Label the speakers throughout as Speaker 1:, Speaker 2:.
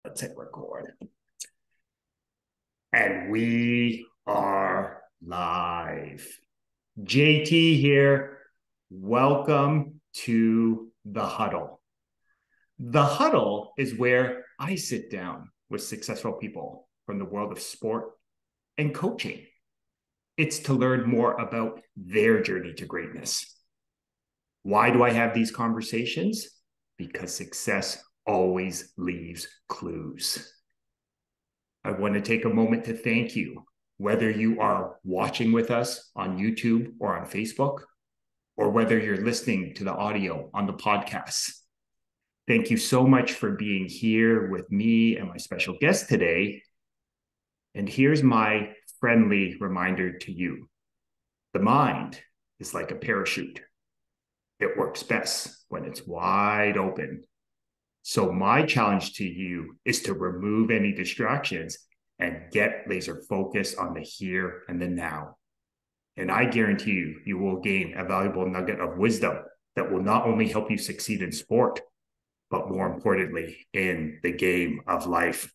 Speaker 1: Let's hit record. And we are live. JT here. Welcome to the huddle. The huddle is where I sit down with successful people from the world of sport and coaching. It's to learn more about their journey to greatness. Why do I have these conversations? Because success always leaves clues. I want to take a moment to thank you, whether you are watching with us on YouTube or on Facebook, or whether you're listening to the audio on the podcast. Thank you so much for being here with me and my special guest today. And here's my friendly reminder to you. The mind is like a parachute. It works best when it's wide open. So my challenge to you is to remove any distractions and get laser focused on the here and the now. And I guarantee you, you will gain a valuable nugget of wisdom that will not only help you succeed in sport, but more importantly, in the game of life.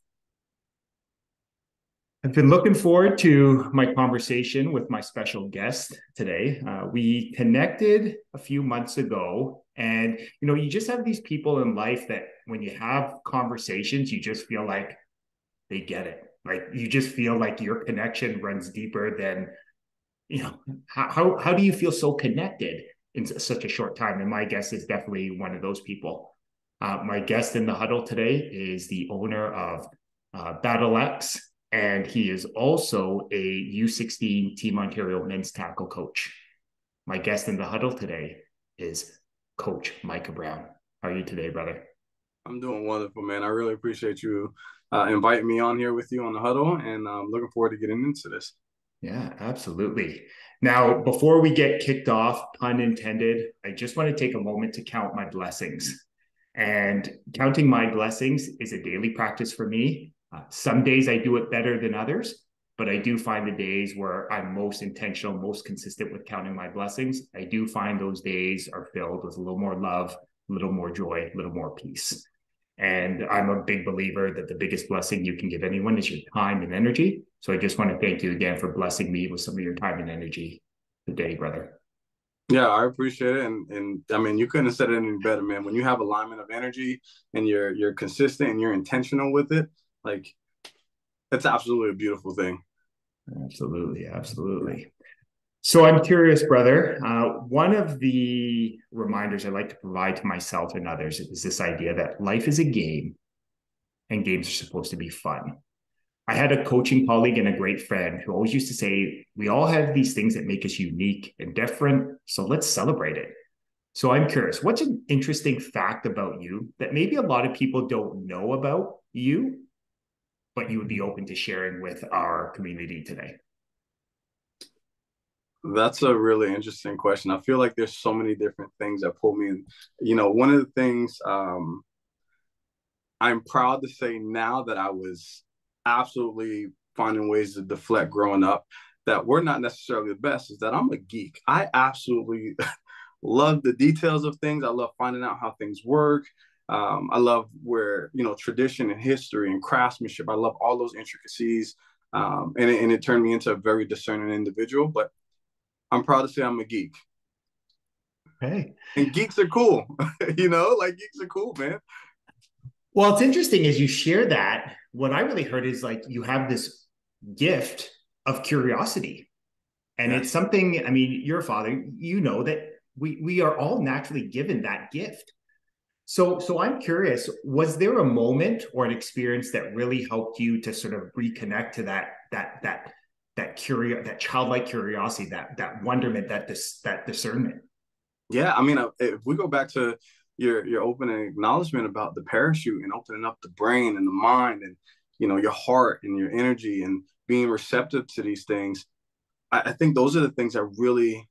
Speaker 1: I've been looking forward to my conversation with my special guest today. We connected a few months ago, and you just have these people in life that when you have conversations, you just feel like they get it. Like you just feel like your connection runs deeper than how do you feel so connected in such a short time? And my guest is definitely one of those people. My guest in the huddle today is the owner of BATLX, and he is also a U16 Team Ontario men's tackle coach. My guest in the huddle today is Coach Micah Brown. How are you today, brother?
Speaker 2: I'm doing wonderful, man. I really appreciate you inviting me on here with you on the huddle, and I'm looking forward to getting into this.
Speaker 1: Yeah, absolutely. Now, before we get kicked off, pun intended, I just want to take a moment to count my blessings. And counting my blessings is a daily practice for me. Some days I do it better than others, but I do find the days where I'm most intentional, most consistent with counting my blessings. I do find those days are filled with a little more love, a little more joy, a little more peace. And I'm a big believer that the biggest blessing you can give anyone is your time and energy. So I just want to thank you again for blessing me with some of your time and energy today, brother.
Speaker 2: Yeah, I appreciate it, and I mean, you couldn't have said it any better, man. When you have alignment of energy and you're consistent and you're intentional with it, like that's absolutely a beautiful thing.
Speaker 1: Absolutely.
Speaker 2: Yeah.
Speaker 1: Absolutely. So I'm curious, brother. One of the reminders I like to provide to myself and others is this idea that life is a game and games are supposed to be fun. I had a coaching colleague and a great friend who always used to say, we all have these things that make us unique and different. So let's celebrate it. So I'm curious, what's an interesting fact about you that maybe a lot of people don't know about you, but you would be open to sharing with our community today?
Speaker 2: That's a really interesting question. I feel like there's so many different things that pull me in. One of the things I'm proud to say now that I was absolutely finding ways to deflect growing up that were not necessarily the best is that I'm a geek. I absolutely love the details of things. I love finding out how things work. I love where, tradition and history and craftsmanship, I love all those intricacies. And it turned me into a very discerning individual, but I'm proud to say I'm a geek.
Speaker 1: Hey.
Speaker 2: And geeks are cool, like geeks are cool, man.
Speaker 1: Well, it's interesting as you share that. What I really heard is like you have this gift of curiosity. And it's
Speaker 2: Yes.
Speaker 1: something, I mean, you're a father, you know that we are all naturally given that gift. So I'm curious, was there a moment or an experience that really helped you to sort of reconnect to that childlike curiosity, that wonderment, that discernment?
Speaker 2: Yeah, I mean, if we go back to your opening acknowledgement about the parachute and opening up the brain and the mind and your heart and your energy and being receptive to these things, I think those are the things that really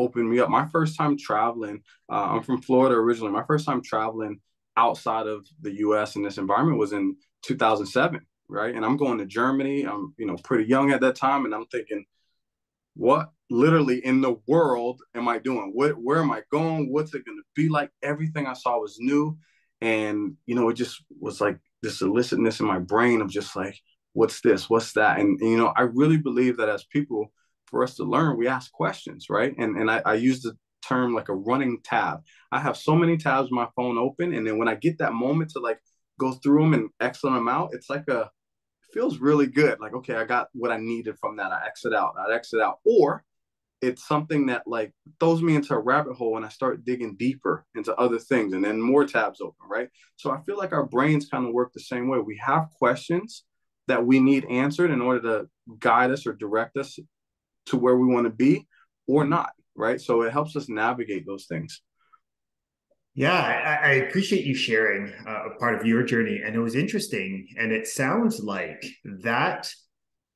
Speaker 2: opened me up. My first time traveling, I'm from Florida originally. My first time traveling outside of the U.S. in this environment was in 2007, right? And I'm going to Germany. I'm pretty young at that time, and I'm thinking, what literally in the world am I doing? Where am I going? What's it going to be like? Everything I saw was new. And, it just was like this elicitness in my brain of just like, what's this, what's that? And you know, I really believe that as people, for us to learn, we ask questions, right? And I use the term like a running tab. I have so many tabs on my phone open, and then when I get that moment to like go through them and exit them out, it's like a, it feels really good. Like, okay, I got what I needed from that. I exit out. Or it's something that like throws me into a rabbit hole and I start digging deeper into other things and then more tabs open, right? So I feel like our brains kind of work the same way. We have questions that we need answered in order to guide us or direct us to where we want to be or not, right? So it helps us navigate those things.
Speaker 1: Yeah, I appreciate you sharing a part of your journey. And it was interesting. And it sounds like that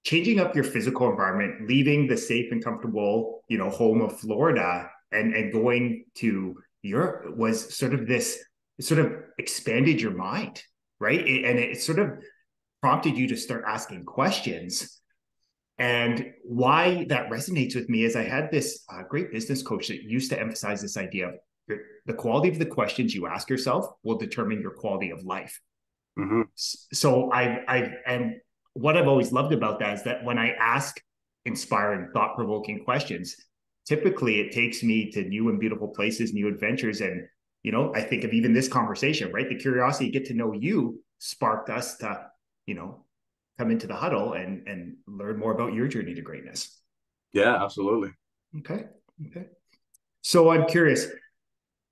Speaker 1: changing up your physical environment, leaving the safe and comfortable, home of Florida and going to Europe was sort of this, it sort of expanded your mind, right? And it sort of prompted you to start asking questions. And why that resonates with me is I had this great business coach that used to emphasize this idea of the quality of the questions you ask yourself will determine your quality of life.
Speaker 2: Mm-hmm.
Speaker 1: So and what I've always loved about that is that when I ask inspiring, thought-provoking questions, typically it takes me to new and beautiful places, new adventures. And, I think of even this conversation, right? The curiosity to get to know you sparked us to, come into the huddle and learn more about your journey to greatness.
Speaker 2: Yeah, absolutely.
Speaker 1: Okay. Okay. So I'm curious,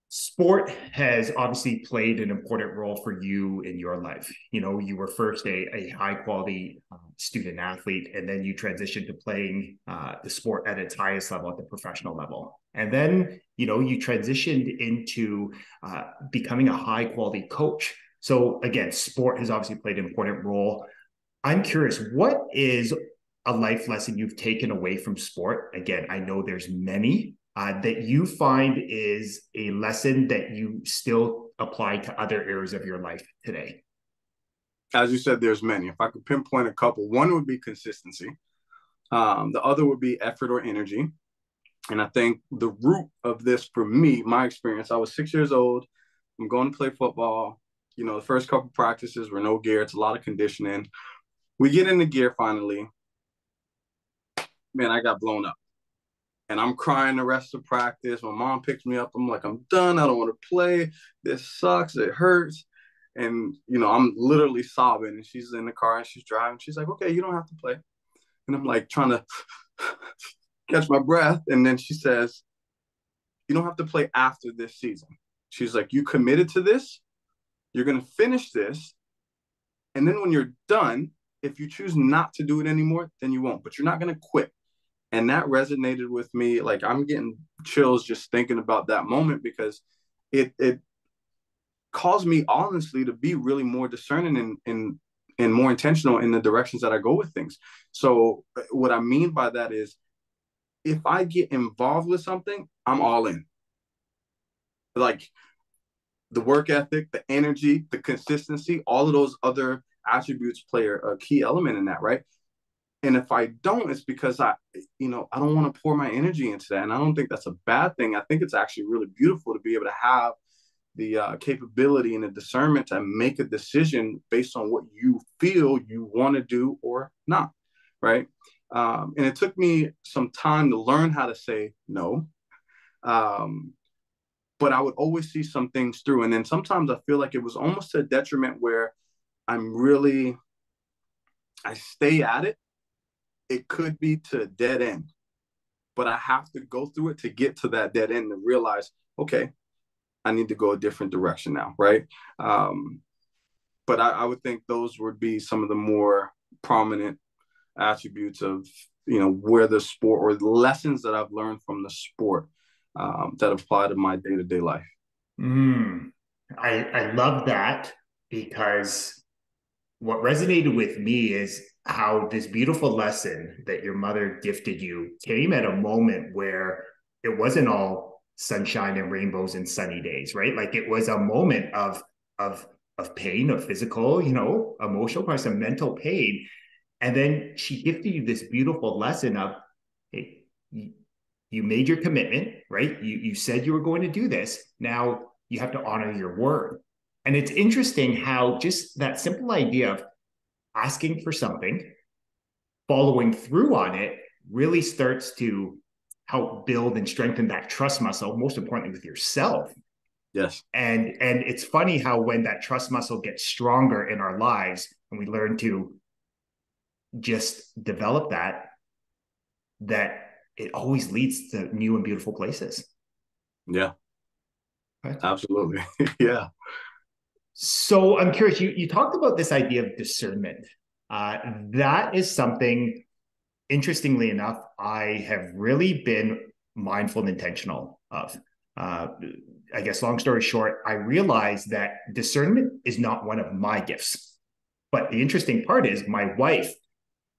Speaker 1: sport has obviously played an important role for you in your life. You were first a high quality student athlete, and then you transitioned to playing the sport at its highest level, at the professional level. And then, you transitioned into becoming a high quality coach. So again, sport has obviously played an important role. I'm curious, what is a life lesson you've taken away from sport? Again, I know there's many that you find is a lesson that you still apply to other areas of your life today.
Speaker 2: As you said, there's many. If I could pinpoint a couple, one would be consistency. The other would be effort or energy. And I think the root of this for me, my experience, I was 6 years old. I'm going to play football. The first couple practices were no gear. It's a lot of conditioning. We get in the gear finally. Man, I got blown up. And I'm crying the rest of practice. My mom picks me up. I'm like, I'm done. I don't want to play. This sucks. It hurts. And, I'm literally sobbing. And she's in the car and she's driving. She's like, okay, you don't have to play. And I'm like trying to catch my breath. And then she says, you don't have to play after this season. She's like, you committed to this. You're going to finish this. And then when you're done, if you choose not to do it anymore, then you won't. But you're not going to quit. And that resonated with me. Like, I'm getting chills just thinking about that moment because it caused me honestly to be really more discerning and more intentional in the directions that I go with things. So what I mean by that is if I get involved with something, I'm all in. Like the work ethic, the energy, the consistency, all of those other attributes play a key element in that, right? And if I don't, it's because I don't want to pour my energy into that. And I don't think that's a bad thing. I think it's actually really beautiful to be able to have the capability and the discernment to make a decision based on what you feel you want to do or not, right? And it took me some time to learn how to say no. But I would always see some things through. And then sometimes I feel like it was almost a detriment where I stay at it. It could be to a dead end, but I have to go through it to get to that dead end and realize, okay, I need to go a different direction now, right? But I would think those would be some of the more prominent attributes of, where the sport or the lessons that I've learned from the sport that apply to my day-to-day life.
Speaker 1: I love that because what resonated with me is how this beautiful lesson that your mother gifted you came at a moment where it wasn't all sunshine and rainbows and sunny days, right? Like it was a moment of of pain, of physical, emotional, probably some mental pain. And then she gifted you this beautiful lesson of, hey, you made your commitment, right? You said you were going to do this. Now you have to honor your word. And it's interesting how just that simple idea of asking for something, following through on it, really starts to help build and strengthen that trust muscle, most importantly with yourself.
Speaker 2: Yes.
Speaker 1: And it's funny how when that trust muscle gets stronger in our lives and we learn to just develop that it always leads to new and beautiful places.
Speaker 2: Yeah,
Speaker 1: Right?
Speaker 2: absolutely. Yeah.
Speaker 1: So I'm curious, you talked about this idea of discernment. That is something, interestingly enough, I have really been mindful and intentional of. Uh, I guess, long story short, I realized that discernment is not one of my gifts. But the interesting part is my wife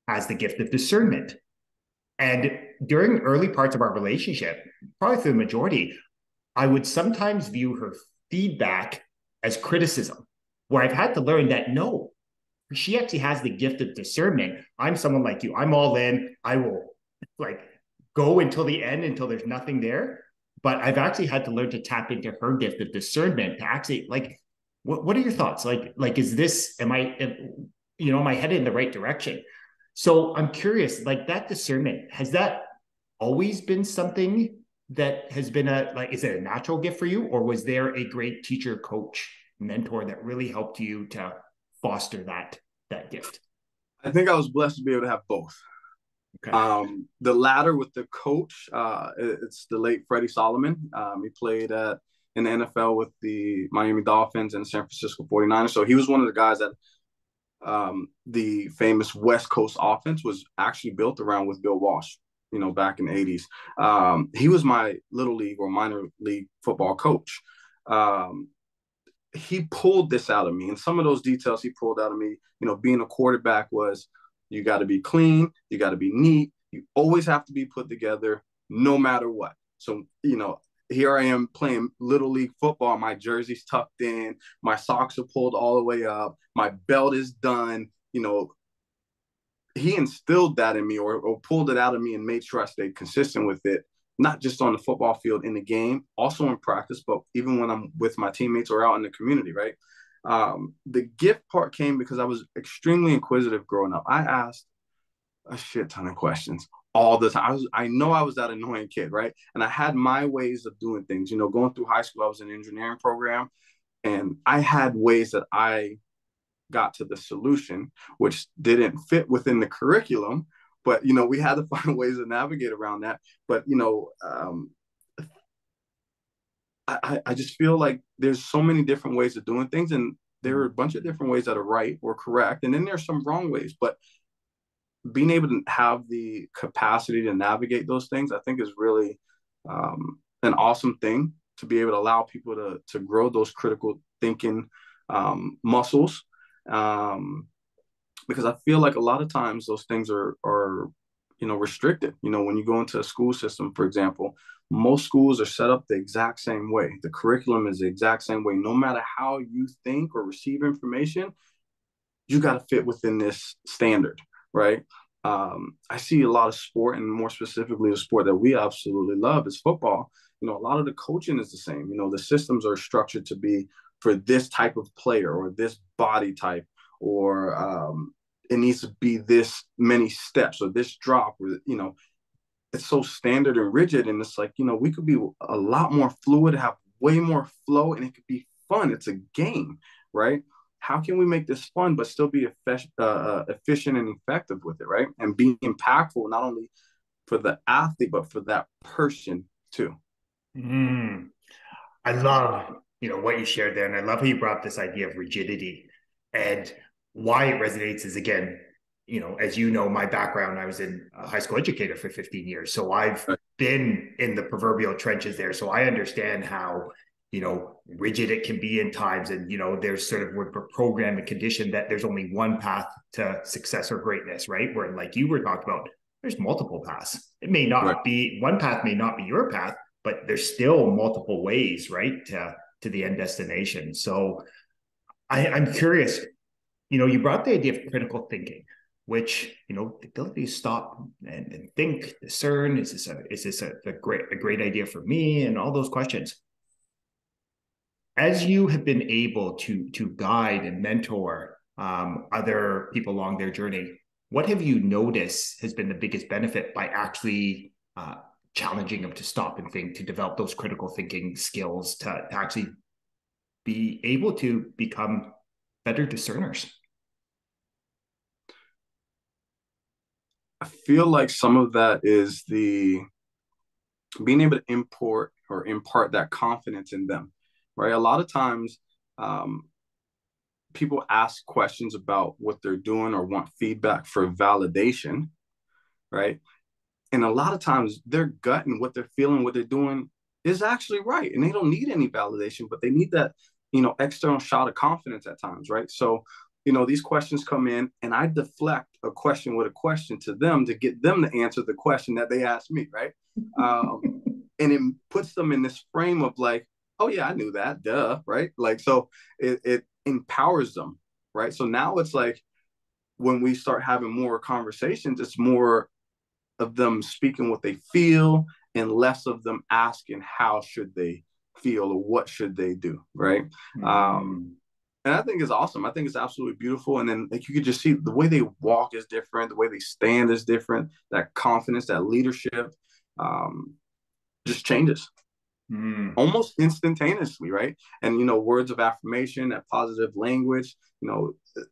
Speaker 1: has the gift of discernment. And during early parts of our relationship, probably for the majority, I would sometimes view her feedback as criticism, where I've had to learn that no, she actually has the gift of discernment. I'm someone like you. I'm all in. I will like go until the end until there's nothing there. But I've actually had to learn to tap into her gift of discernment to actually like, what are your thoughts? Like, is this, am I headed in the right direction? So I'm curious, like that discernment, has that always been something that has been is it a natural gift for you, or was there a great teacher, coach, mentor that really helped you to foster that gift?
Speaker 2: I think I was blessed to be able to have both.
Speaker 1: Okay.
Speaker 2: The latter with the coach, it's the late Freddie Solomon. He played in the NFL with the Miami Dolphins and San Francisco 49ers. So he was one of the guys that the famous West Coast offense was actually built around with Bill Walsh, back in the 80s. He was my little league or minor league football coach. He pulled this out of me. And some of those details he pulled out of me, being a quarterback was you got to be clean, you got to be neat, you always have to be put together no matter what. So, here I am playing little league football. My jersey's tucked in, my socks are pulled all the way up, my belt is done. He instilled that in me or pulled it out of me and made sure I stayed consistent with it, not just on the football field in the game, also in practice, but even when I'm with my teammates or out in the community, right? The gift part came because I was extremely inquisitive growing up. I asked a shit ton of questions all the time. I know I was that annoying kid, right? And I had my ways of doing things. Going through high school, I was in an engineering program, and I had ways that I got to the solution, which didn't fit within the curriculum. But we had to find ways to navigate around that. But I just feel like there's so many different ways of doing things, and there are a bunch of different ways that are right or correct, and then there's some wrong ways. But being able to have the capacity to navigate those things, I think, is really an awesome thing to be able to allow people to grow those critical thinking muscles. Because I feel like a lot of times those things are restricted. When you go into a school system, for example, most schools are set up the exact same way. The curriculum is the exact same way. No matter how you think or receive information, you got to fit within this standard, right? I see a lot of sport, and more specifically, the sport that we absolutely love is football. A lot of the coaching is the same. The systems are structured to be for this type of player or this body type, or it needs to be this many steps or this drop, or it's so standard and rigid. And it's like, we could be a lot more fluid, have way more flow, and it could be fun. It's a game, right? How can we make this fun but still be efficient and effective with it, right? And be impactful not only for the athlete but for that person too.
Speaker 1: I love what you shared there, and I love how you brought up this idea of rigidity. And why it resonates is, again, as you know, my background, I was in a high school educator for 15 years, so I've been in the proverbial trenches there, so I understand how rigid it can be in times. And there's sort of, we're programmed and conditioned that there's only one path to success or greatness, right? Where, like you were talking about, there's multiple paths. It may
Speaker 2: Right.
Speaker 1: not be, one path may not be your path, but there's still multiple ways, right, to the end destination. So I'm curious, you brought the idea of critical thinking, which, the ability to stop and think, discern, is this a great idea for me, and all those questions. As you have been able to guide and mentor other people along their journey, what have you noticed has been the biggest benefit by actually challenging them to stop and think, to develop those critical thinking skills, to actually be able to become better discerners?
Speaker 2: I feel like some of that is the being able to import or impart that confidence in them, right? A lot of times, um, people ask questions about what they're doing or want feedback for validation, right? And a lot of times their gut and what they're feeling, what they're doing is actually right. And they don't need any validation, but they need that, external shot of confidence at times, right? So, these questions come in and I deflect a question with a question to them to get them to answer the question that they asked me, right? And it puts them in this frame of like, oh yeah, I knew that, duh, right? Like, so it empowers them, right? So now it's like when we start having more conversations, it's more of them speaking what they feel and less of them asking how should they feel or what should they do, right? And I think it's awesome. I think it's absolutely beautiful. And then like you could just see the way they walk is different, the way they stand is different. That confidence, that leadership, just changes almost instantaneously, right? And words of affirmation, that positive language,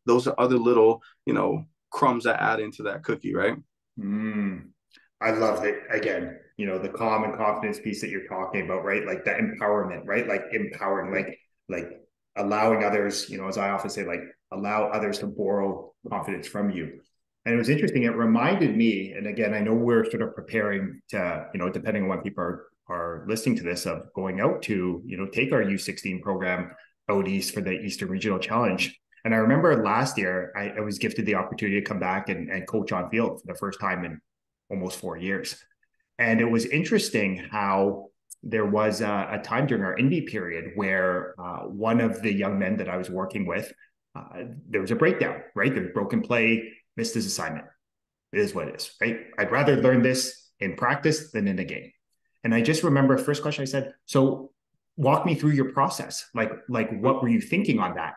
Speaker 2: those are other little, crumbs that add into that cookie, right?
Speaker 1: I love it. Again, the calm and confidence piece that you're talking about, right? Like that empowerment, right? Like empowering, like allowing others, as I often say, like allow others to borrow confidence from you. And it was interesting. It reminded me, and again, I know we're sort of preparing to, depending on when people are listening to this, of going out to, take our U16 program out east for the Eastern Regional Challenge. And I remember last year, I was gifted the opportunity to come back and coach on field for the first time in almost 4 years. And it was interesting how there was a time during our indie period where one of the young men that I was working with, there was a breakdown, right? There was broken play, missed his assignment. It is what it is, right? I'd rather learn this in practice than in a game. And I just remember first question I said, so walk me through your process. Like what were you thinking on that?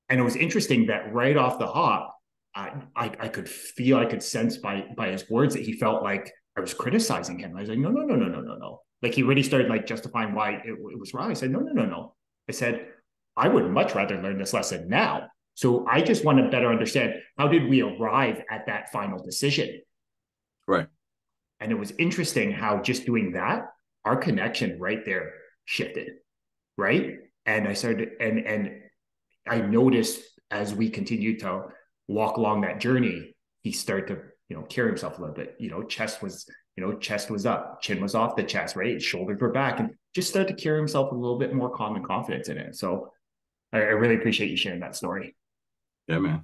Speaker 1: And it was interesting that right off the hop, I could feel, I could sense by his words that he felt like I was criticizing him. I was like, no, no, no, no, no, no, no. Like he really started like justifying why it was wrong. I said, no, no, no, no. I said, I would much rather learn this lesson now. So I just want to better understand, how did we arrive at that final decision?
Speaker 2: Right.
Speaker 1: And it was interesting how just doing that, our connection right there shifted, right? And I started, and I noticed as we continued to walk along that journey, he started to, carry himself a little bit. Chest was up, chin was off the chest, right? Shoulders were back, and just started to carry himself a little bit more calm and confidence in it. So I really appreciate you sharing that story.
Speaker 2: Yeah, man.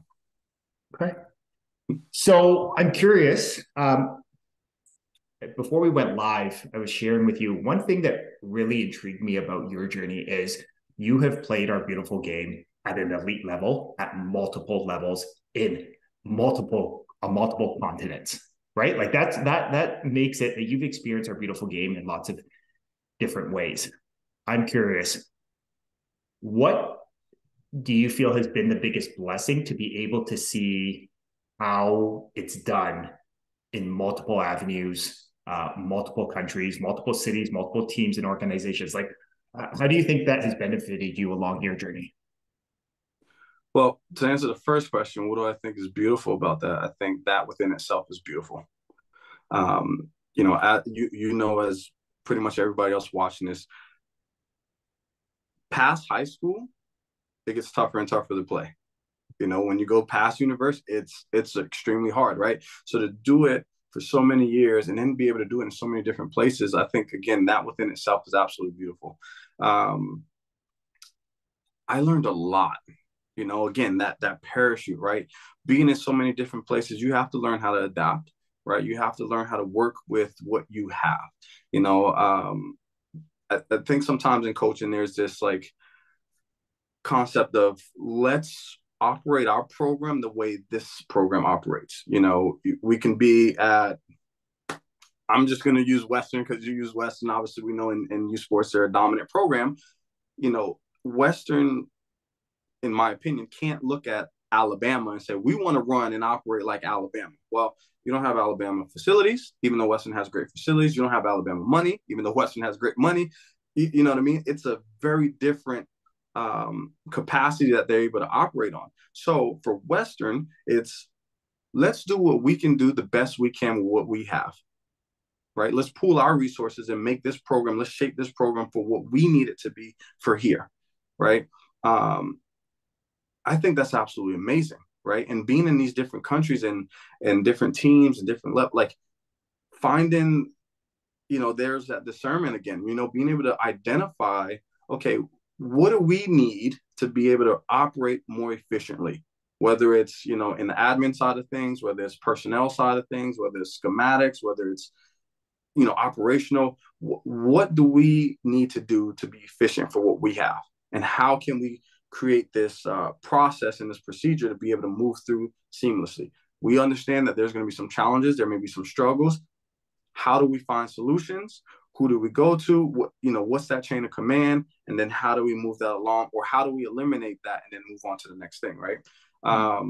Speaker 1: Okay. So I'm curious. Before we went live, I was sharing with you one thing that really intrigued me about your journey is you have played our beautiful game at an elite level, at multiple levels, in multiple continents, right? Like that makes it that you've experienced our beautiful game in lots of different ways. I'm curious, what do you feel has been the biggest blessing to be able to see how it's done in multiple avenues, multiple countries, multiple cities, multiple teams and organizations? Like, how do you think that has benefited you along your journey?
Speaker 2: Well, to answer the first question, what do I think is beautiful about that? I think that within itself is beautiful. As pretty much everybody else watching this, past high school, it gets tougher and tougher to play. When you go past university, it's extremely hard, right? So to do it for so many years and then be able to do it in so many different places, I think again that within itself is absolutely beautiful. I learned a lot. Again, that parachute, right? Being in so many different places, you have to learn how to adapt, right? You have to learn how to work with what you have. I think sometimes in coaching, there's this like concept of let's operate our program the way this program operates. We can be at, I'm just going to use Western because you use Western. Obviously, we know in youth sports, they're a dominant program. Western, in my opinion, can't look at Alabama and say, we want to run and operate like Alabama. Well, you don't have Alabama facilities, even though Western has great facilities. You don't have Alabama money, even though Western has great money. You know what I mean? It's a very different capacity that they're able to operate on. So for Western, it's let's do what we can do the best we can with what we have, right? Let's pool our resources and make this program, let's shape this program for what we need it to be for here, right? I think that's absolutely amazing, right? And being in these different countries and different teams and different level, like finding, there's that discernment again, being able to identify, okay, what do we need to be able to operate more efficiently? Whether it's, in the admin side of things, whether it's personnel side of things, whether it's schematics, whether it's, operational, what do we need to do to be efficient for what we have? And how can we create this process and this procedure to be able to move through seamlessly? We understand that there's going to be some challenges. There may be some struggles. How do we find solutions? Who do we go to? What's that chain of command? And then how do we move that along? Or how do we eliminate that and then move on to the next thing, right? I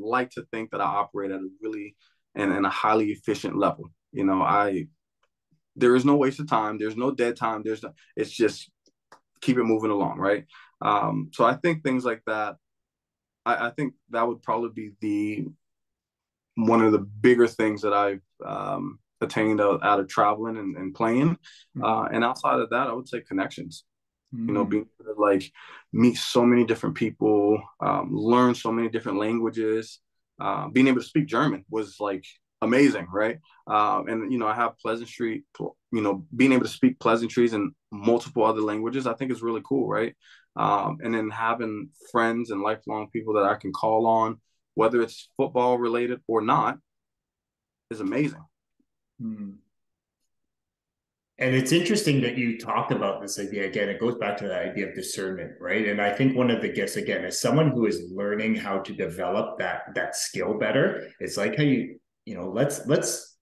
Speaker 2: like to think that I operate at a really and a highly efficient level. There is no waste of time. There's no dead time. It's just keep it moving along, right? So I think things like that, I think that would probably be one of the bigger things that I've attained out of traveling and playing. And outside of that, I would say connections. Being able to like meet so many different people, learn so many different languages, being able to speak German was like amazing, right? And I have pleasantry, being able to speak pleasantries in multiple other languages, I think is really cool, right? And then having friends and lifelong people that I can call on, whether it's football related or not, is amazing.
Speaker 1: And it's interesting that you talked about this idea again. It goes back to that idea of discernment, right? And I think one of the gifts, again, as someone who is learning how to develop that skill better, it's like how let's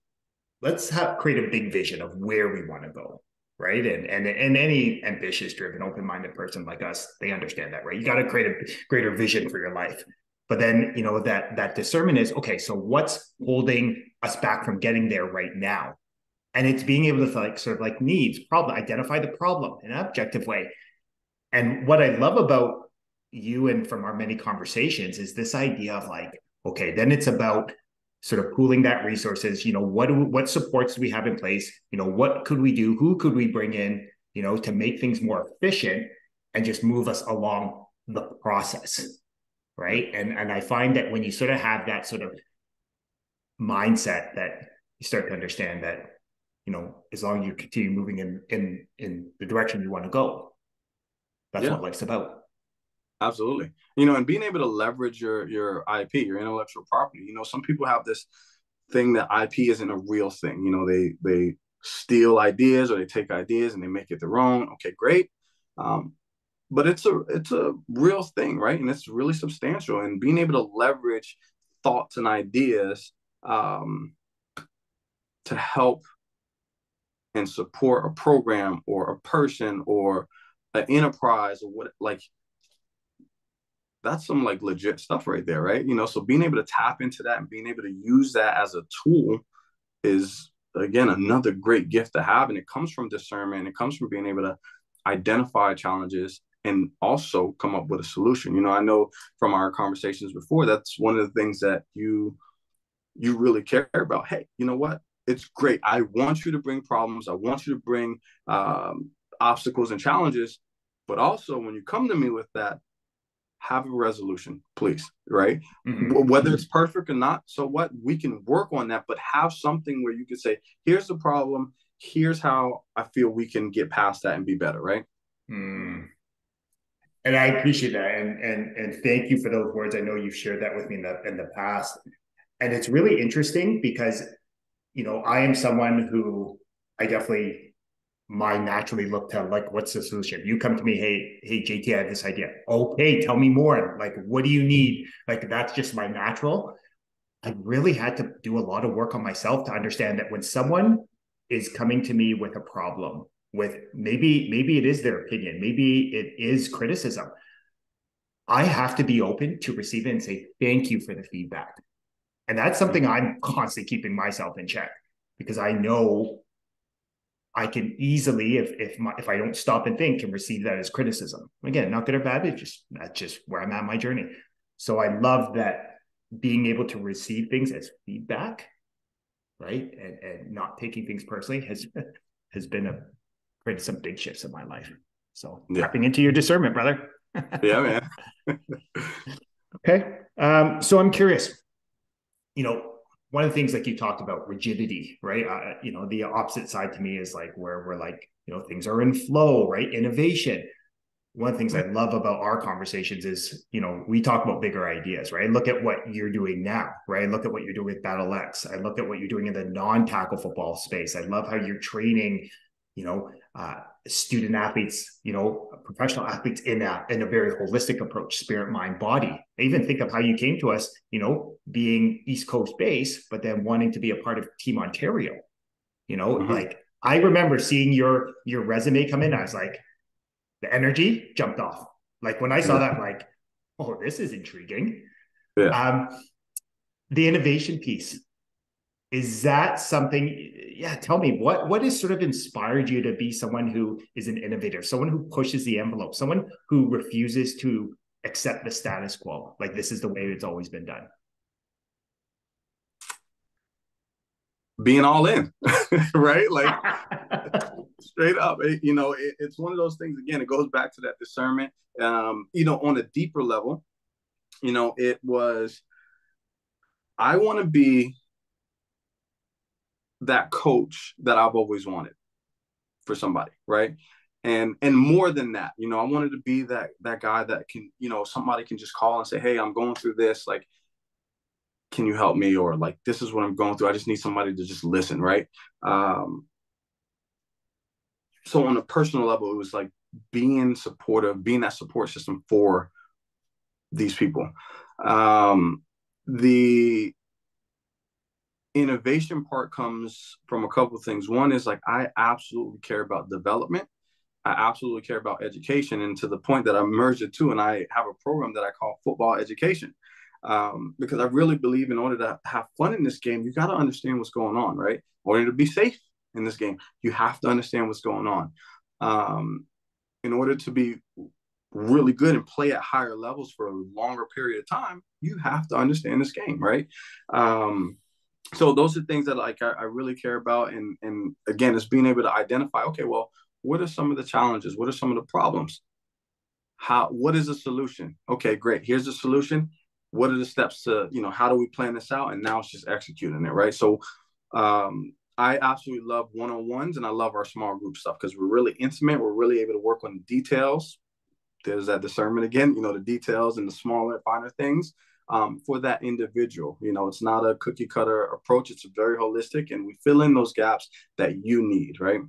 Speaker 1: create a big vision of where we want to go, right? And any ambitious, driven, open-minded person like us, they understand that, right? You got to create a greater vision for your life. But then that discernment is okay. So what's holding us back from getting there right now? And it's being able to sort of needs, problem, identify the problem in an objective way. And what I love about you and from our many conversations is this idea of okay, then it's about sort of pooling that resources. What supports do we have in place? What could we do? Who could we bring in, to make things more efficient and just move us along the process, right? And I find that when you sort of have that sort of mindset, that you start to understand that as long as you continue moving in the direction you want to go, that's what life's about.
Speaker 2: Absolutely. And being able to leverage your IP, your intellectual property. Some people have this thing that IP isn't a real thing. They steal ideas or they take ideas and they make it their own. Okay, great. But it's a real thing, right? And it's really substantial. And being able to leverage thoughts and ideas to help and support a program or a person or an enterprise or what, that's some legit stuff right there, right? So being able to tap into that and being able to use that as a tool is, again, another great gift to have. And it comes from discernment. It comes from being able to identify challenges and also come up with a solution. I know from our conversations before, that's one of the things that you really care about. Hey, you know what? It's great. I want you to bring problems. I want you to bring obstacles and challenges. But also when you come to me with that, have a resolution, please, right? Whether it's perfect or not, so what? We can work on that, but have something where you can say, here's the problem. Here's how I feel we can get past that and be better, right?
Speaker 1: And I appreciate that. And thank you for those words. I know you've shared that with me in the past. And it's really interesting because I am someone who I definitely mind naturally look to what's the solution? You come to me, hey, JT, I have this idea. Okay, tell me more. What do you need? That's just my natural. I really had to do a lot of work on myself to understand that when someone is coming to me with a problem, with maybe it is their opinion, maybe it is criticism. I have to be open to receive it and say thank you for the feedback. And that's something I'm constantly keeping myself in check, because I know I can easily, if I don't stop and think, can receive that as criticism. Again, not good or bad, that's just where I'm at my journey. So I love that, being able to receive things as feedback, right, and not taking things personally has been created some big shifts in my life. So tapping into your discernment, brother.
Speaker 2: Yeah, man.
Speaker 1: Okay. So I'm curious, one of the things, like you talked about, rigidity, right? The opposite side to me is like where we're like, things are in flow, right? Innovation. One of the things I love about our conversations is, we talk about bigger ideas, right? Look at what you're doing now, right? Look at what you're doing with BATLX. I look at what you're doing in the non-tackle football space. I love how you're training, student athletes, professional athletes in a very holistic approach, spirit, mind, body. I even think of how you came to us, being East Coast based, but then wanting to be a part of Team Ontario. Like I remember seeing your resume come in. I was like, the energy jumped off. Like when I saw that, like, oh, this is intriguing. The innovation piece, is that something? Yeah, tell me what has sort of inspired you to be someone who is an innovator, someone who pushes the envelope, someone who refuses to accept the status quo, like this is the way it's always been done.
Speaker 2: Being all in, right? Like straight up, it's one of those things. Again, it goes back to that discernment. On a deeper level, it was, I want to be that coach that I've always wanted for somebody, right? And more than that, I wanted to be that guy that can, somebody can just call and say, hey, I'm going through this, like, can you help me? Or like, this is what I'm going through. I just need somebody to just listen, right? So on a personal level, it was like being supportive, being that support system for these people. The innovation part comes from a couple of things. One is like, I absolutely care about development. I absolutely care about education, and to the point that I merged the two, and I have a program that I call football education, because I really believe in order to have fun in this game, you got to understand what's going on, right? In order to be safe in this game, you have to understand what's going on. In order to be really good and play at higher levels for a longer period of time, you have to understand this game, right? So those are things that like I really care about, and again, it's being able to identify, okay, well, what are some of the challenges? What are some of the problems? What is the solution? Okay, great. Here's the solution. What are the steps to, how do we plan this out? And now it's just executing it, right? So I absolutely love one-on-ones, and I love our small group stuff because we're really intimate. We're really able to work on the details. There's that discernment again, the details and the smaller, finer things for that individual. It's not a cookie cutter approach. It's very holistic, and we fill in those gaps that you need, right?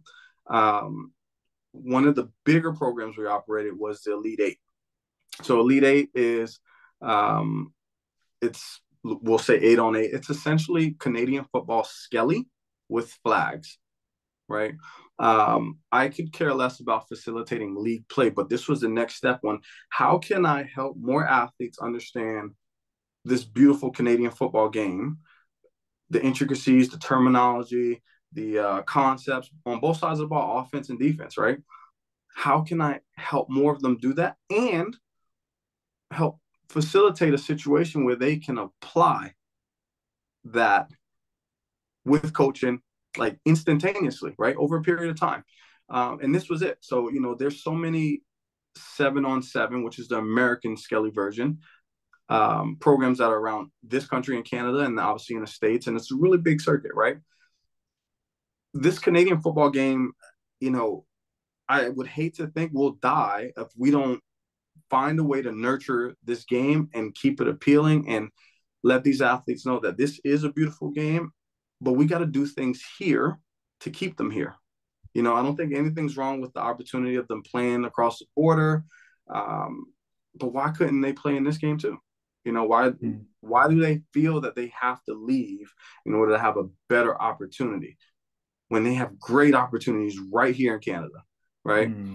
Speaker 2: One of the bigger programs we operated was the Elite Eight. So Elite Eight is, we'll say 8-on-8. It's essentially Canadian football skelly with flags, right? I could care less about facilitating league play, but this was the next step on how can I help more athletes understand this beautiful Canadian football game, the intricacies, the terminology, the concepts on both sides of the ball, offense and defense, right? How can I help more of them do that and help facilitate a situation where they can apply that with coaching, like instantaneously, right? Over a period of time. And this was it. So, there's so many 7-on-7, which is the American Skelly version, programs that are around this country in Canada and obviously in the States. And it's a really big circuit, right? This Canadian football game, I would hate to think we'll die if we don't find a way to nurture this game and keep it appealing and let these athletes know that this is a beautiful game, but we got to do things here to keep them here. I don't think anything's wrong with the opportunity of them playing across the border. But why couldn't they play in this game too? Why do they feel that they have to leave in order to have a better opportunity? when they have great opportunities right here in Canada, right?
Speaker 1: Mm-hmm.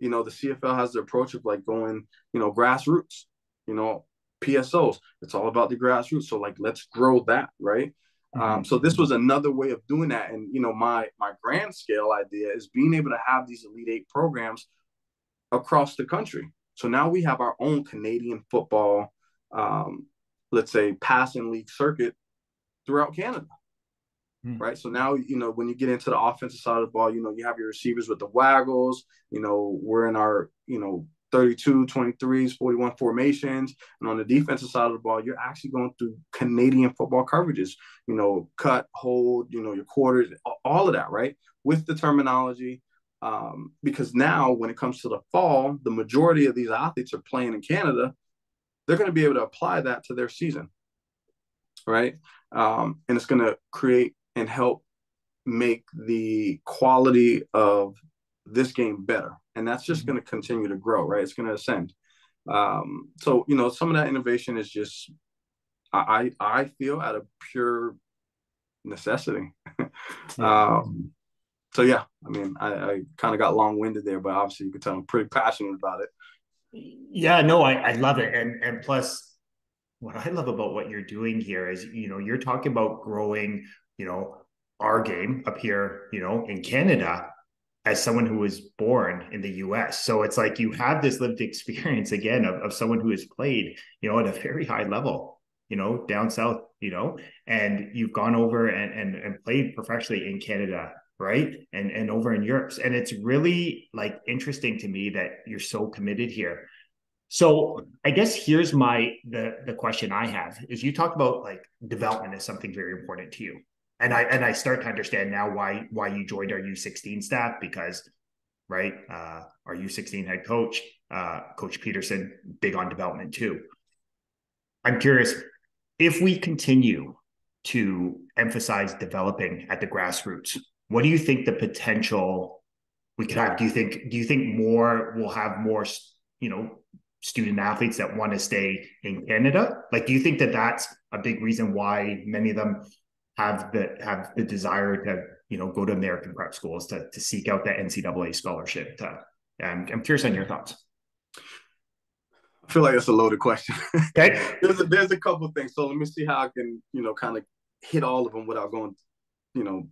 Speaker 2: The CFL has the approach of like going, grassroots, you know, PSOs. It's all about the grassroots. So like, let's grow that, right?
Speaker 1: Mm-hmm.
Speaker 2: So this was another way of doing that. And, my grand scale idea is being able to have these Elite Eight programs across the country. So now we have our own Canadian football, let's say, passing league circuit throughout Canada. Right. So now, when you get into the offensive side of the ball, you have your receivers with the waggles, we're in our, 32, 23s, 41 formations. And on the defensive side of the ball, you're actually going through Canadian football coverages, cut, hold, your quarters, all of that, right? With the terminology. Because now when it comes to the fall, the majority of these athletes are playing in Canada. They're going to be able to apply that to their season. Right. And it's going to create and help make the quality of this game better. And that's just going to continue to grow, right? It's going to ascend. So, some of that innovation is just, I feel, out of pure necessity.
Speaker 1: Yeah.
Speaker 2: So, yeah, I mean, I kind of got long-winded there, but obviously you can tell I'm pretty passionate about it.
Speaker 1: Yeah, no, I love it. And plus, what I love about what you're doing here is, you're talking about growing, our game up here, in Canada as someone who was born in the US. So it's like you have this lived experience again of someone who has played, at a very high level, down south, and you've gone over and played professionally in Canada, right? And over in Europe. And it's really like interesting to me that you're so committed here. So I guess here's the question I have is you talk about like development is something very important to you. And I start to understand now why you joined our U16 staff because right our U16 head coach Coach Peterson big on development too. I'm curious if we continue to emphasize developing at the grassroots, what do you think the potential we could have? Do you think more will have more you know student athletes that want to stay in Canada? Like, do you think that that's a big reason why many of them have the desire to go to American prep schools to seek out that NCAA scholarship? I'm curious on your thoughts.
Speaker 2: I feel like that's a loaded question.
Speaker 1: Okay.
Speaker 2: there's a couple of things. So let me see how I can, kind of hit all of them without going,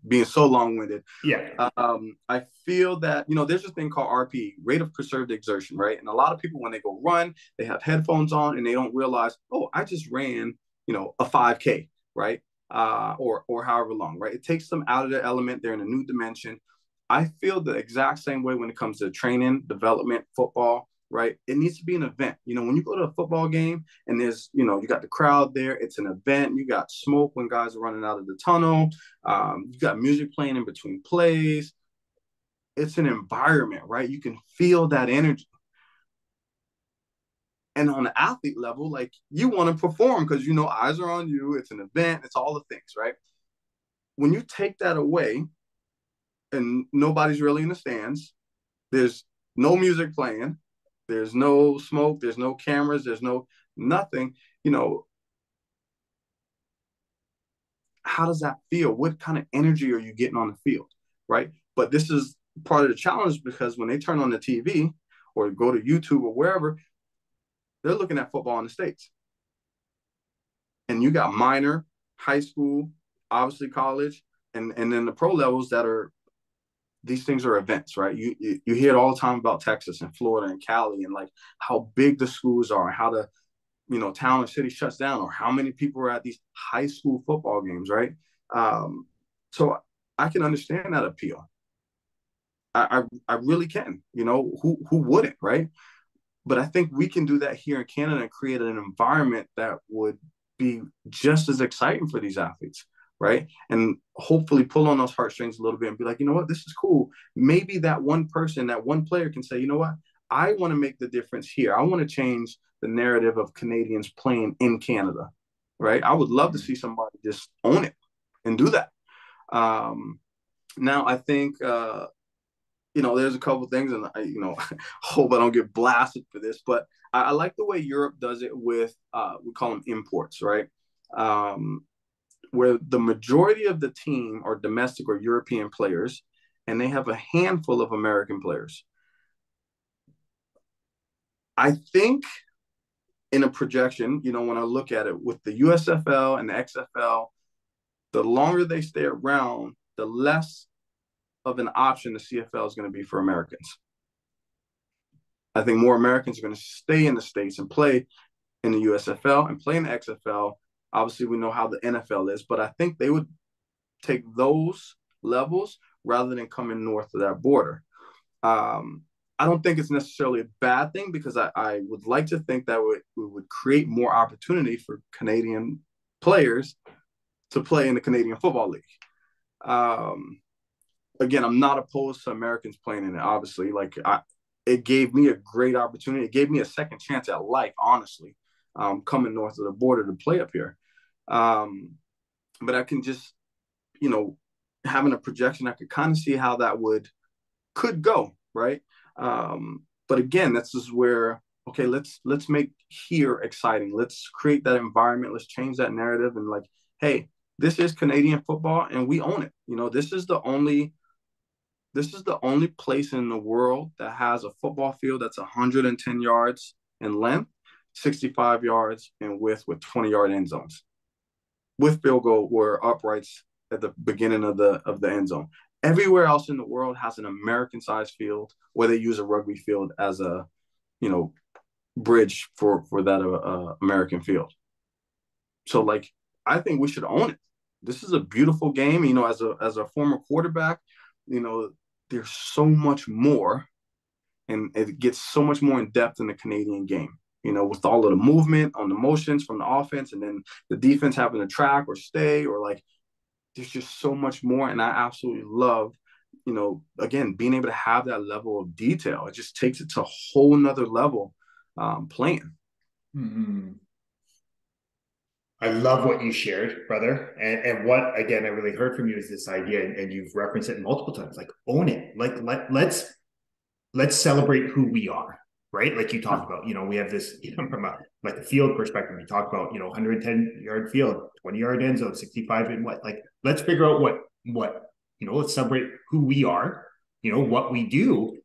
Speaker 2: being so long-winded.
Speaker 1: Yeah.
Speaker 2: I feel that, there's this thing called RP, rate of preserved exertion, right? And a lot of people, when they go run, they have headphones on and they don't realize, oh, I just ran, a 5K, right? Or however long, right? It takes them out of their element. They're in a new dimension. I feel the exact same way when it comes to training, development, football, right? It needs to be an event. When you go to a football game and there's, you got the crowd there, it's an event. You got smoke when guys are running out of the tunnel. You got music playing in between plays. It's an environment, right? You can feel that energy. And on the athlete level, like you want to perform because eyes are on you. It's an event. It's all the things, right? When you take that away and nobody's really in the stands, there's no music playing, there's no smoke, there's no cameras, there's no nothing, how does that feel? What kind of energy are you getting on the field, right? But this is part of the challenge because when they turn on the TV or go to YouTube or wherever, they're looking at football in the States. And you got minor, high school, obviously college, and then the pro levels that are, these things are events, right? You hear it all the time about Texas and Florida and Cali and like how big the schools are and how the, town or city shuts down or how many people are at these high school football games, right? So I can understand that appeal. I really can, who wouldn't, right? But I think we can do that here in Canada and create an environment that would be just as exciting for these athletes, right? And hopefully pull on those heartstrings a little bit and be like, you know what, this is cool. Maybe that one person, that one player can say, you know what, I want to make the difference here. I want to change the narrative of Canadians playing in Canada, right? I would love to see somebody just own it and do that. Now, I think, there's a couple things, and I, hope I don't get blasted for this, but I like the way Europe does it with, we call them imports, right? where the majority of the team are domestic or European players, and they have a handful of American players. I think in a projection, when I look at it with the USFL and the XFL, the longer they stay around, the less of an option the CFL is going to be for Americans. I think more Americans are going to stay in the States and play in the USFL and play in the XFL. Obviously, we know how the NFL is, but I think they would take those levels rather than coming north of that border. I don't think it's necessarily a bad thing, because I would like to think that we would create more opportunity for Canadian players to play in the Canadian Football League. Again, I'm not opposed to Americans playing in it, obviously. It gave me a great opportunity. It gave me a second chance at life, honestly, coming north of the border to play up here. But I can just, having a projection, I could kind of see how that could go, right? But again, this is where, okay, let's make here exciting. Let's create that environment. Let's change that narrative, and hey, this is Canadian football and we own it. This is the only place in the world that has a football field that's 110 yards in length, 65 yards in width, with 20-yard end zones, with field goal or uprights at the beginning of the end zone. Everywhere else in the world has an American-sized field where they use a rugby field as a, bridge for that American field. So, I think we should own it. This is a beautiful game. As a former quarterback, there's so much more, and it gets so much more in depth in the Canadian game. With all of the movement on the motions from the offense, and then the defense having to track or stay, or there's just so much more. And I absolutely love, again, being able to have that level of detail. It just takes it to a whole nother level playing.
Speaker 1: Mm-hmm. I love what you shared, brother. And what, again, I really heard from you is this idea, and you've referenced it multiple times, own it. Let's celebrate who we are, right? Like you talked about, we have this, from a field perspective, we talked about, 110-yard field, 20-yard end zone, 65 and what, let's figure out what, let's celebrate who we are, what we do.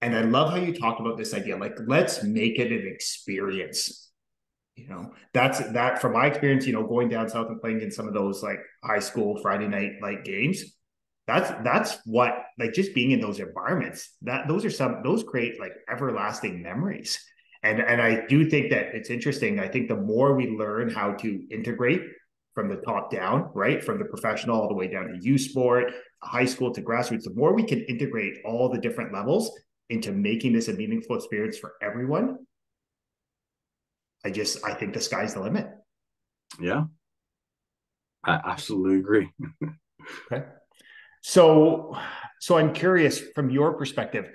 Speaker 1: And I love how you talked about this idea, let's make it an experience. That's that from my experience, going down south and playing in some of those high school Friday night games. That's what, just being in those environments, those create everlasting memories. And I do think that it's interesting. I think the more we learn how to integrate from the top down, right, from the professional all the way down to youth sport, high school to grassroots, the more we can integrate all the different levels into making this a meaningful experience for everyone. I think the sky's the limit.
Speaker 2: Yeah, I absolutely agree.
Speaker 1: Okay. So I'm curious from your perspective,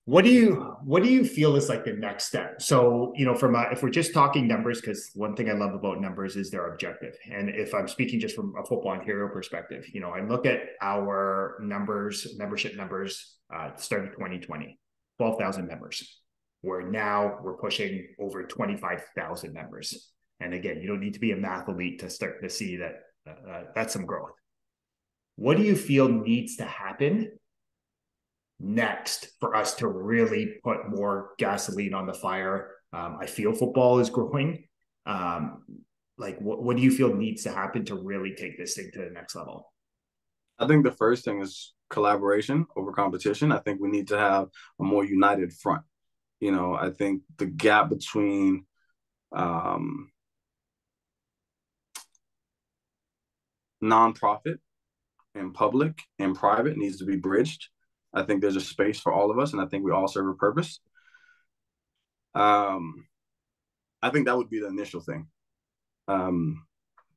Speaker 1: what do you feel is the next step? So, if we're just talking numbers, because one thing I love about numbers is they're objective. And if I'm speaking just from a Football Ontario perspective, I look at our membership numbers, starting 2020, 12,000 members. Where now we're pushing over 25,000 members. And again, you don't need to be a math elite to start to see that that's some growth. What do you feel needs to happen next for us to really put more gasoline on the fire? I feel football is growing. What do you feel needs to happen to really take this thing to the next level?
Speaker 2: I think the first thing is collaboration over competition. I think we need to have a more united front. I think the gap between nonprofit and public and private needs to be bridged. I think there's a space for all of us, and I think we all serve a purpose. I think that would be the initial thing.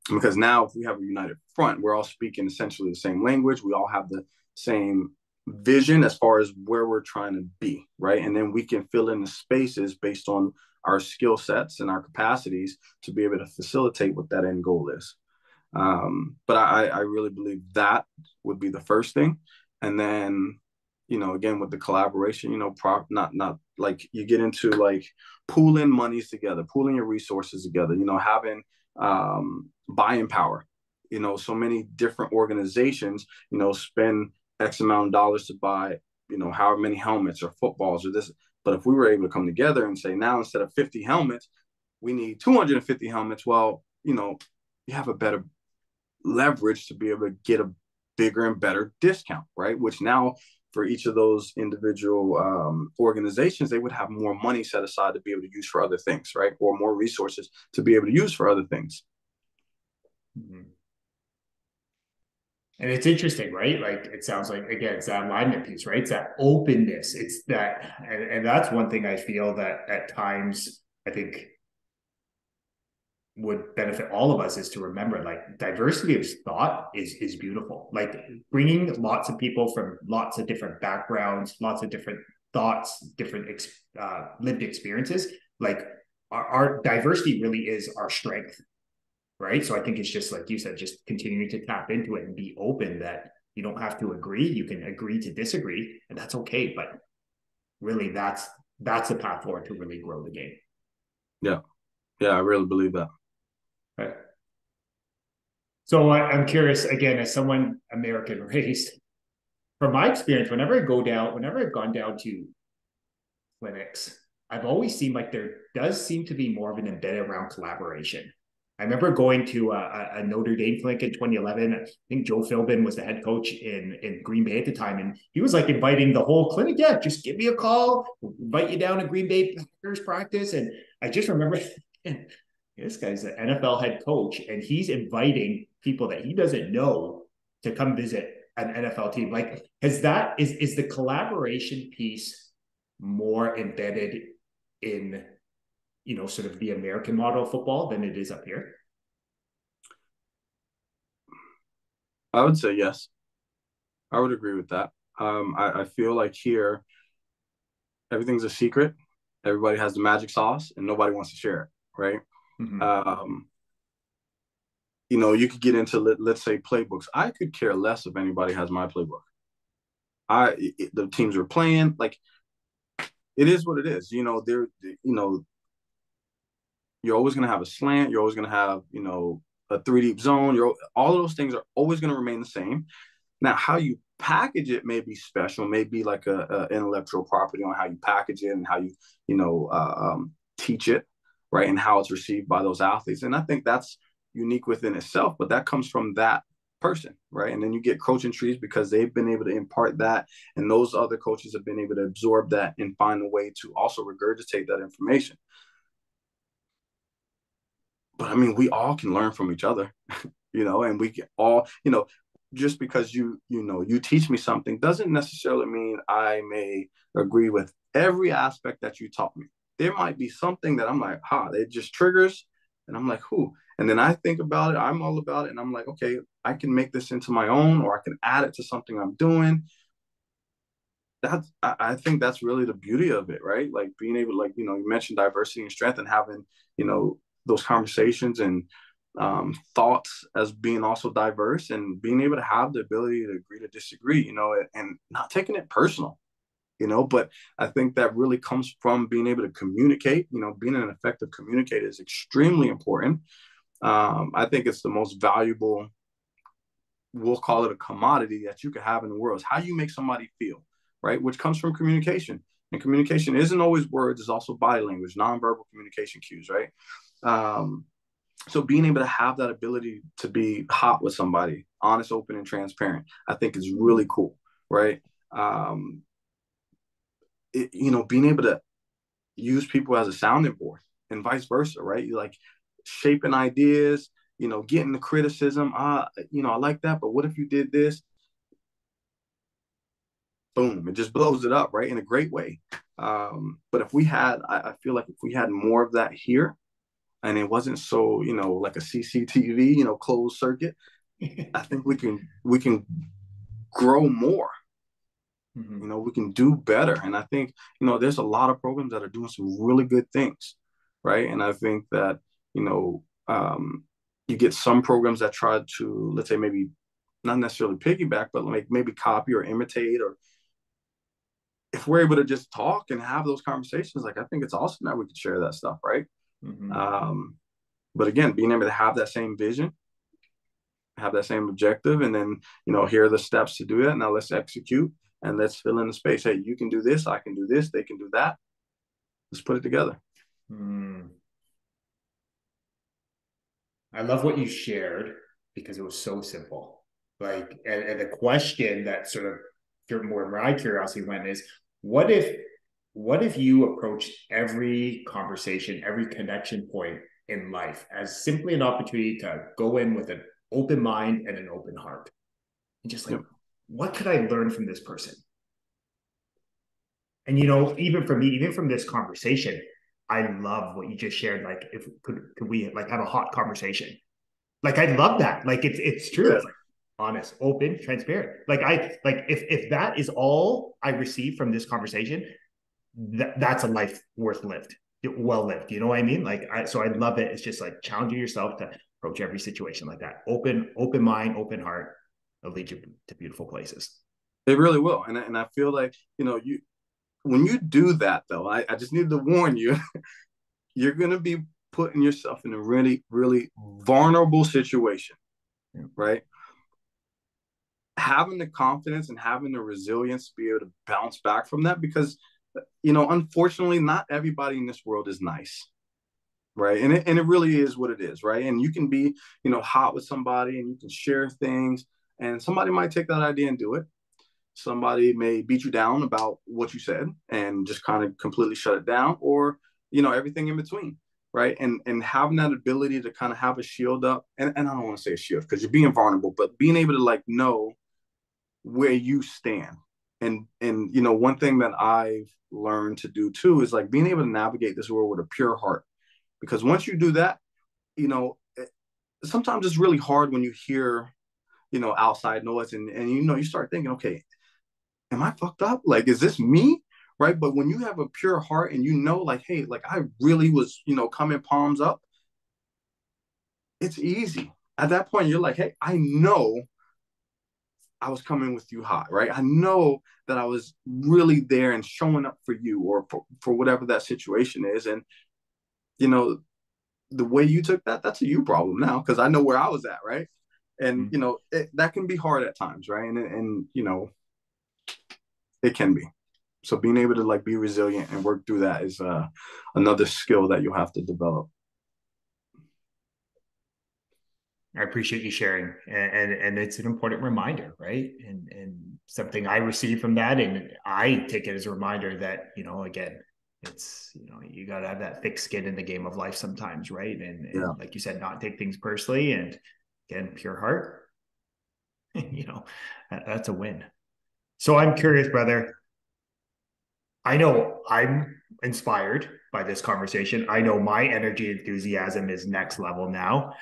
Speaker 2: Because now if we have a united front, we're all speaking essentially the same language. We all have the same vision as far as where we're trying to be, right? And then we can fill in the spaces based on our skill sets and our capacities to be able to facilitate what that end goal is. But I really believe that would be the first thing. And then, again, with the collaboration, not you get into pooling monies together, pooling your resources together, having buying power. so many different organizations, spend X amount of dollars to buy, however many helmets or footballs or this. But if we were able to come together and say, now instead of 50 helmets, we need 250 helmets, well, you have a better leverage to be able to get a bigger and better discount, right? Which now for each of those individual organizations, they would have more money set aside to be able to use for other things, right? Or more resources to be able to use for other things.
Speaker 1: Mm-hmm. And it's interesting, right? Like it sounds like, again, it's that alignment piece, right? It's that openness. It's that, and that's one thing I feel that at times I think would benefit all of us is to remember, like, diversity of thought is beautiful. Like bringing lots of people from lots of different backgrounds, lots of different thoughts, different lived experiences. Like our diversity really is our strength, right? So I think it's just like you said, just continuing to tap into it and be open that you don't have to agree. You can agree to disagree, and that's okay. But really, that's the path forward to really grow the game.
Speaker 2: Yeah, I really believe that.
Speaker 1: Right. So I'm curious, again, as someone American raised, from my experience, whenever I've gone down to clinics, I've always seen like there does seem to be more of an embedded around collaboration. I remember going to a Notre Dame clinic in 2011. I think Joe Philbin was the head coach in Green Bay at the time. And he was like inviting the whole clinic. Yeah, just give me a call, we'll invite you down to Green Bay Packers practice. And I just remember this guy's an NFL head coach, and he's inviting people that he doesn't know to come visit an NFL team. Like, is the collaboration piece more embedded in sort of the American model of football than it is up here?
Speaker 2: I would say yes. I would agree with that. I feel like here, everything's a secret. Everybody has the magic sauce and nobody wants to share it, right? Mm-hmm. You could get into, let's say, playbooks. I could care less if anybody has my playbook. The teams are playing, like, it is what it is. You're always going to have a slant. You're always going to have, a 3-deep zone. All of those things are always going to remain the same. Now, how you package it may be special, may be like a intellectual property on how you package it and how you, teach it, right? And how it's received by those athletes. And I think that's unique within itself, but that comes from that person, right? And then you get coaching trees because they've been able to impart that, and those other coaches have been able to absorb that and find a way to also regurgitate that information. But I mean, we all can learn from each other, and we can all, just because you teach me something doesn't necessarily mean I may agree with every aspect that you taught me. There might be something that I'm like, it just triggers, and I'm like, who? And then I think about it, I'm all about it, and I'm like, okay, I can make this into my own, or I can add it to something I'm doing. I think that's really the beauty of it, right? Like being able, like, you mentioned diversity and strength, and having, those conversations and thoughts as being also diverse, and being able to have the ability to agree to disagree, and not taking it personal, but I think that really comes from being able to communicate. Being an effective communicator is extremely important. I think it's the most valuable, we'll call it a commodity that you could have in the world, is how you make somebody feel, right? Which comes from communication. And communication isn't always words, it's also body language, nonverbal communication cues, right? So being able to have that ability to be hot with somebody, honest, open, and transparent, I think is really cool, right? Being able to use people as a sounding board and vice versa, right? You like shaping ideas, getting the criticism. I like that, but what if you did this? Boom, it just blows it up, right? In a great way. But if we had, I feel like if we had more of that here, and it wasn't so, like a CCTV, closed circuit, I think we can grow more. Mm-hmm. We can do better. And I think, there's a lot of programs that are doing some really good things, right? And I think that, you get some programs that try to, let's say, maybe not necessarily piggyback, but like maybe copy or imitate. Or if we're able to just talk and have those conversations, like, I think it's awesome that we can share that stuff, right? Mm-hmm. But again, being able to have that same vision have that same objective, and then, here are the steps to do it. Now let's execute and let's fill in the space. Hey, you can do this, I can do this, they can do that. Let's put it together.
Speaker 1: I love what you shared because it was so simple. Like, and the question that sort of where my curiosity went is, what if you approached every conversation, every connection point in life as simply an opportunity to go in with an open mind and an open heart, and just like, what could I learn from this person? And even for me, even from this conversation, I love what you just shared. Like, if could we like have a hot conversation? Like, I love that. Like, it's true.
Speaker 2: Yeah.
Speaker 1: It's like honest, open, transparent. Like, if that is all I receive from this conversation, that's a life worth lived, well lived. You know what I mean? Like, so I love it. It's just like challenging yourself to approach every situation like that. Open mind, open heart. It'll lead you to beautiful places.
Speaker 2: It really will. And I feel like, when you do that, though, I just need to warn you, you're going to be putting yourself in a really, really vulnerable situation, right? Having the confidence and having the resilience to be able to bounce back from that, because, unfortunately, not everybody in this world is nice, right? And it really is what it is, right? And you can be, hot with somebody and you can share things, and somebody might take that idea and do it. Somebody may beat you down about what you said and just kind of completely shut it down, or, everything in between, right? And having that ability to kind of have a shield up, and I don't want to say a shield because you're being vulnerable, but being able to like know where you stand. And one thing that I've learned to do too is like being able to navigate this world with a pure heart. Because once you do that, sometimes it's really hard when you hear, outside noise, and you start thinking, okay, am I fucked up? Like, is this me? Right. But when you have a pure heart and like, hey, like I really was, coming palms up, it's easy. At that point, you're like, hey, I know I was coming with you hot, right? I know that I was really there and showing up for you, or for whatever that situation is. And, the way you took that, that's a you problem now, because I know where I was at, right? And, that can be hard at times, right? And it can be. So being able to like be resilient and work through that is another skill that you'll have to develop.
Speaker 1: I appreciate you sharing, and it's an important reminder, right? And something I receive from that, and I take it as a reminder that again, it's you got to have that thick skin in the game of life sometimes, right? And like you said, not take things personally, and again, pure heart. That's a win. So I'm curious, brother. I know I'm inspired by this conversation. I know my energy enthusiasm is next level now.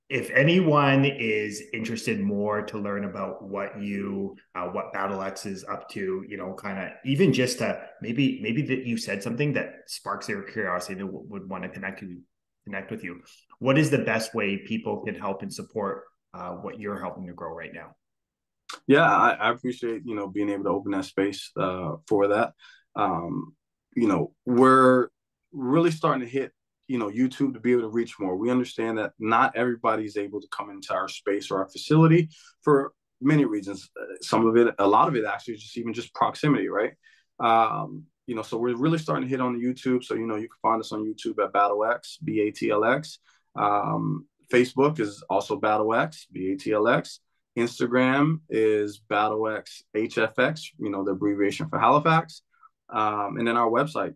Speaker 1: If anyone is interested more to learn about what BATLX is up to, kind of even just to maybe that you said something that sparks their curiosity and would want to connect with you. What is the best way people can help and support what you're helping to grow right now?
Speaker 2: Yeah, I appreciate, being able to open that space for that. We're really starting to hit, YouTube to be able to reach more. We understand that not everybody's able to come into our space or our facility for many reasons. A lot of it actually is just proximity, right? So we're really starting to hit on the YouTube. So, you can find us on YouTube at BATLX, BATLX. Facebook is also BATLX, BATLX. Instagram is BATLX HFX, the abbreviation for Halifax. And then our website,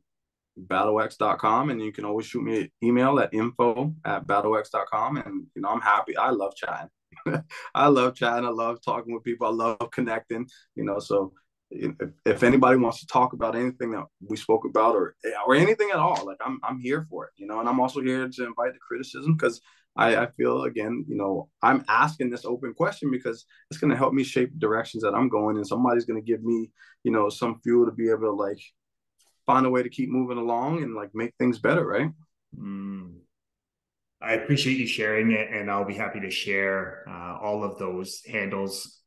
Speaker 2: BATLX.com. And you can always shoot me an email at info@BATLX.com. And, I'm happy. I love chatting. I love chatting. I love talking with people. I love connecting, so if anybody wants to talk about anything that we spoke about, or anything at all, like I'm here for it, and I'm also here to invite the criticism, because I feel, again, I'm asking this open question because it's going to help me shape the directions that I'm going, and somebody's going to give me, some fuel to be able to like find a way to keep moving along and like make things better, right?
Speaker 1: I appreciate you sharing it, and I'll be happy to share all of those handles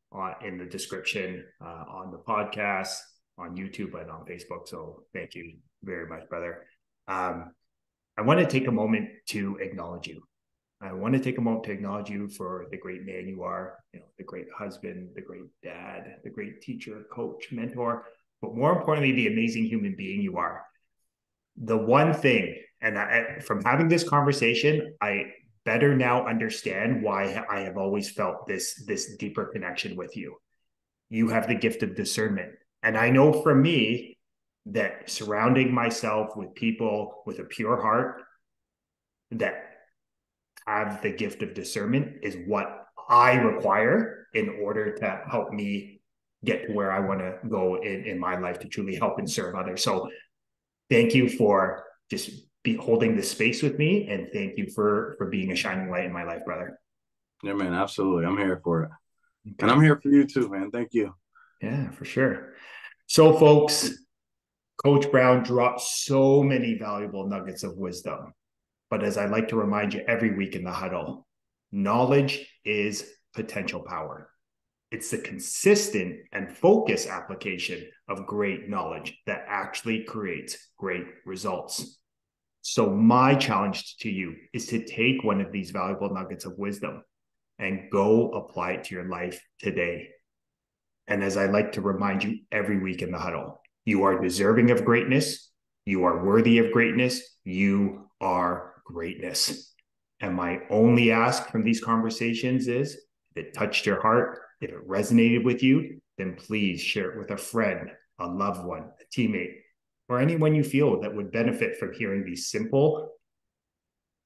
Speaker 1: in the description on the podcast, on YouTube, and on Facebook. So thank you very much, brother. I want to take a moment to acknowledge you. I want to take a moment to acknowledge you for the great man you are, the great husband, the great dad, the great teacher, coach, mentor, but more importantly, the amazing human being you are. The one thing, and from having this conversation, I better now understand why I have always felt this deeper connection with you. You have the gift of discernment. And I know for me that surrounding myself with people with a pure heart that have the gift of discernment is what I require in order to help me get to where I want to go in my life to truly help and serve others. So thank you for just holding this space with me. And thank you for being a shining light in my life, brother.
Speaker 2: Yeah, man, absolutely. I'm here for it. Okay. And I'm here for you too, man. Thank you.
Speaker 1: Yeah, for sure. So folks, Coach Brown dropped so many valuable nuggets of wisdom. But as I like to remind you every week in the huddle, knowledge is potential power. It's the consistent and focused application of great knowledge that actually creates great results. So my challenge to you is to take one of these valuable nuggets of wisdom and go apply it to your life today. And as I like to remind you every week in the huddle, you are deserving of greatness. You are worthy of greatness. You are greatness. And my only ask from these conversations is, if it touched your heart, if it resonated with you, then please share it with a friend, a loved one, a teammate, or anyone you feel that would benefit from hearing these simple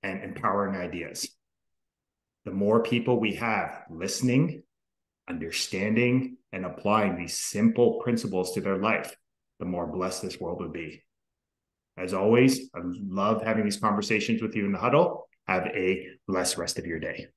Speaker 1: and empowering ideas. The more people we have listening, understanding, and applying these simple principles to their life, the more blessed this world would be. As always, I love having these conversations with you in the huddle. Have a blessed rest of your day.